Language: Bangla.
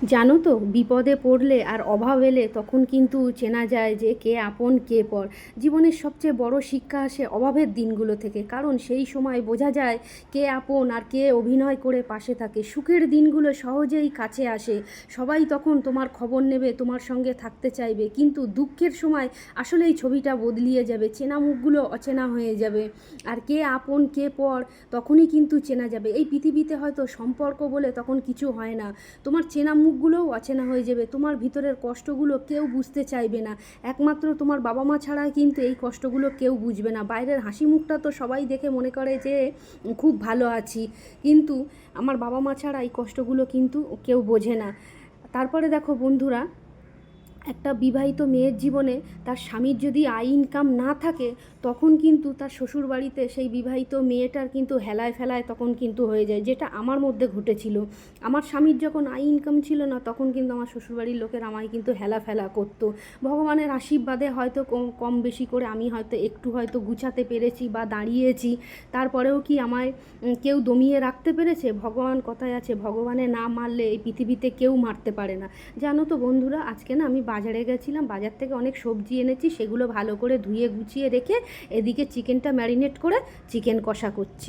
জানো তো, বিপদে পড়লে আর অভাব এলে তখন কিন্তু চেনা যায় যে কে আপন কে পর। জীবনের সবচেয়ে বড় শিক্ষা আসে অভাবের দিনগুলো থেকে, কারণ সেই সময় বোঝা যায় কে আপন আর কে অভিনয় করে পাশে থাকে। সুখের দিনগুলো সহজেই কাছে আসে, সবাই তখন তোমার খবর নেবে, তোমার সঙ্গে থাকতে চাইবে, কিন্তু দুঃখের সময় আসলেই ছবিটা বদলিয়ে যাবে, চেনা মুখগুলো অচেনা হয়ে যাবে। আর কে আপন কে পর তখনই কিন্তু চেনা যাবে। এই পৃথিবীতে হয়তো সম্পর্ক বলে তখন কিছু হয় না, তোমার চেনা মুখগুলোও অচেনা হয়ে যাবে, তোমার ভিতরের কষ্টগুলো কেউ বুঝতে চাইবে না। একমাত্র তোমার বাবা মা ছাড়া কিন্তু এই কষ্টগুলো কেউ বুঝবে না। বাইরের হাসি মুখটা তো সবাই দেখে মনে করে যে খুব ভালো আছি, কিন্তু আমার বাবা মা ছাড়া এই কষ্টগুলো কিন্তু কেউ বোঝে না। তারপরে দেখো বন্ধুরা, একটা বিবাহিত মেয়ের জীবনে তার স্বামীর যদি আয় ইনকাম না থাকে, তখন কিন্তু তার শ্বশুরবাড়িতে সেই বিবাহিত মেয়েটার কিন্তু হেলায় ফেলায় তখন কিন্তু হয়ে যায়, যেটা আমার মধ্যে ঘটেছিল। আমার স্বামীর যখন আয় ইনকাম ছিল না, তখন কিন্তু আমার শ্বশুরবাড়ির লোকের আমায় কিন্তু হেলা ফেলা করতো। ভগবানের আশীর্বাদে হয়তো কম কম বেশি করে আমি হয়তো একটু হয়তো গুছাতে পেরেছি বা দাঁড়িয়েছি, তারপরেও কি আমায় কেউ দমিয়ে রাখতে পেরেছে? ভগবান কথায় আছে, ভগবানে না মারলে এই পৃথিবীতে কেউ মারতে পারে না। জানো তো বন্ধুরা, আজকে না আমি বাজারে গেছিলাম, বাজার থেকে অনেক সবজি এনেছি, সেগুলো ভালো করে ধুয়ে গুছিয়ে রেখে এদিকে চিকেনটা ম্যারিনেট করে চিকেন কষা করছি।